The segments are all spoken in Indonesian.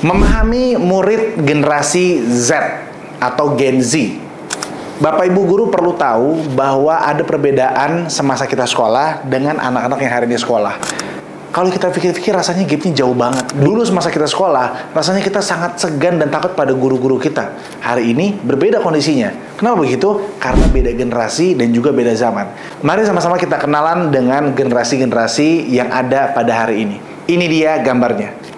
Memahami murid generasi Z atau Gen Z. Bapak Ibu guru perlu tahu bahwa ada perbedaan semasa kita sekolah dengan anak-anak yang hari ini sekolah. Kalau kita pikir-pikir rasanya gapnya jauh banget. Dulu semasa kita sekolah, rasanya kita sangat segan dan takut pada guru-guru kita. Hari ini berbeda kondisinya. Kenapa begitu? Karena beda generasi dan juga beda zaman. Mari sama-sama kita kenalan dengan generasi-generasi yang ada pada hari ini. Ini dia gambarnya.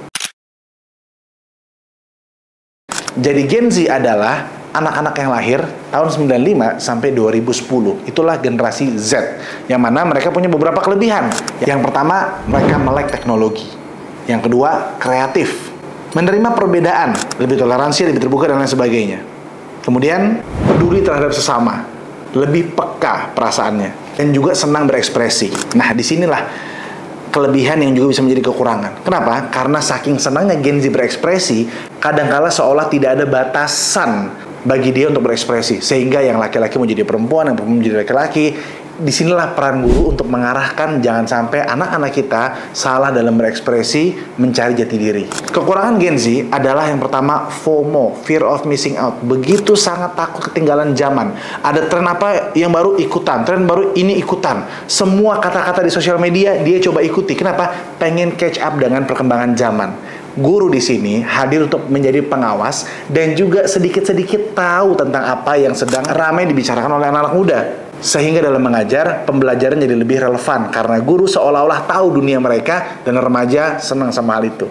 Jadi Gen Z adalah anak-anak yang lahir tahun 95 sampai 2010. Itulah generasi Z, yang mana mereka punya beberapa kelebihan. Yang pertama, mereka melek teknologi. Yang kedua, kreatif, menerima perbedaan, lebih toleransi, lebih terbuka, dan lain sebagainya. Kemudian, peduli terhadap sesama, lebih peka perasaannya, dan juga senang berekspresi. Nah, disinilah kelebihan yang juga bisa menjadi kekurangan. Kenapa? Karena saking senangnya Gen Z berekspresi, kadangkala seolah tidak ada batasan bagi dia untuk berekspresi, sehingga yang laki-laki mau jadi perempuan, yang perempuan menjadi laki-laki. Disinilah peran guru untuk mengarahkan jangan sampai anak-anak kita salah dalam berekspresi, mencari jati diri. Kekurangan Gen Z adalah yang pertama, FOMO, fear of missing out. Begitu sangat takut ketinggalan zaman. Ada tren apa yang baru, ikutan. Tren baru ini ikutan. Semua kata-kata di sosial media dia coba ikuti. Kenapa? Pengen catch up dengan perkembangan zaman. Guru di sini hadir untuk menjadi pengawas dan juga sedikit-sedikit tahu tentang apa yang sedang ramai dibicarakan oleh anak-anak muda. Sehingga dalam mengajar, pembelajaran jadi lebih relevan karena guru seolah-olah tahu dunia mereka dan remaja senang sama hal itu.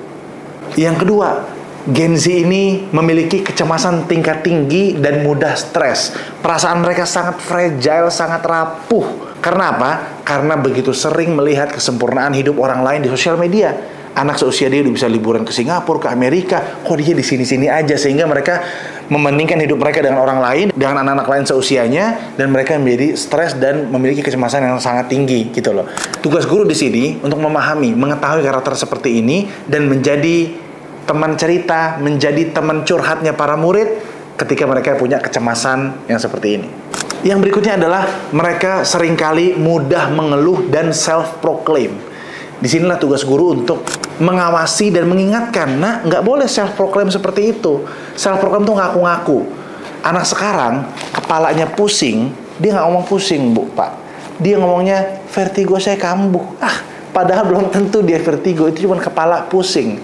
Yang kedua, Gen Z ini memiliki kecemasan tingkat tinggi dan mudah stres. Perasaan mereka sangat fragile, sangat rapuh. Karena apa? Karena begitu sering melihat kesempurnaan hidup orang lain di sosial media. Anak seusia dia udah bisa liburan ke Singapura, ke Amerika, kok dia di sini-sini aja, sehingga mereka membandingkan hidup mereka dengan orang lain, dengan anak-anak lain seusianya, dan mereka menjadi stres dan memiliki kecemasan yang sangat tinggi gitu loh. Tugas guru di sini untuk memahami, mengetahui karakter seperti ini dan menjadi teman cerita, menjadi teman curhatnya para murid ketika mereka punya kecemasan yang seperti ini. Yang berikutnya adalah mereka seringkali mudah mengeluh dan self-proclaim. Disinilah tugas guru untuk mengawasi dan mengingatkan, nah nggak boleh self-proclaim seperti itu. Self-proclaim tuh ngaku-ngaku. Anak sekarang kepalanya pusing, dia nggak ngomong pusing bu, pak. Dia ngomongnya vertigo saya kambuh. Padahal belum tentu dia vertigo, itu cuma kepala pusing.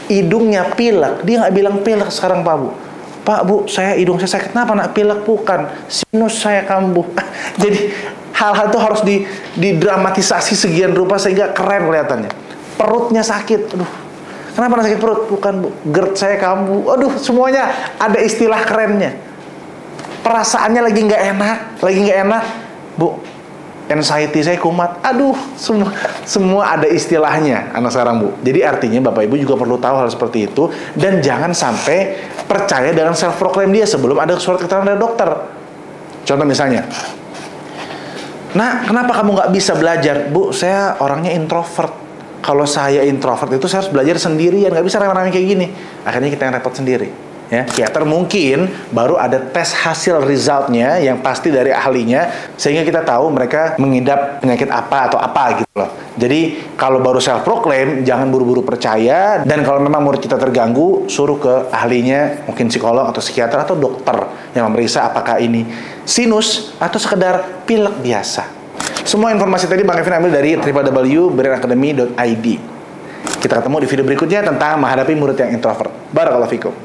Hidungnya pilek, dia nggak bilang pilek sekarang pak bu. Pak bu, saya hidung saya sakit, kenapa nak pilek? Bukan, sinus saya kambuh. Jadi hal-hal itu harus didramatisasi segian rupa sehingga keren kelihatannya. Perutnya sakit, aduh, kenapa sakit perut? Bukan bu, GERD saya kambuh. Aduh, semuanya ada istilah kerennya. Perasaannya lagi nggak enak, bu, anxiety saya kumat. Aduh, semua ada istilahnya anak sekarang bu. Jadi artinya Bapak Ibu juga perlu tahu hal seperti itu dan jangan sampai percaya dengan self-proclaim dia sebelum ada surat keterangan dari dokter. Contoh misalnya, nah, kenapa kamu nggak bisa belajar? Bu, saya orangnya introvert. Kalau saya introvert itu saya harus belajar sendirian, nggak bisa rame-rame kayak gini. Akhirnya kita yang repot sendiri. Ya, psikiater mungkin baru ada tes hasil resultnya yang pasti dari ahlinya, sehingga kita tahu mereka mengidap penyakit apa atau apa gitu loh. Jadi kalau baru self-proclaim, jangan buru-buru percaya. Dan kalau memang murid kita terganggu, suruh ke ahlinya, mungkin psikolog atau psikiater atau dokter yang memeriksa apakah ini sinus atau sekedar pilek biasa. Semua informasi tadi Bang Kevin ambil dari www.brainacademy.id. Kita ketemu di video berikutnya tentang menghadapi murid yang introvert. Barakallahu fikum.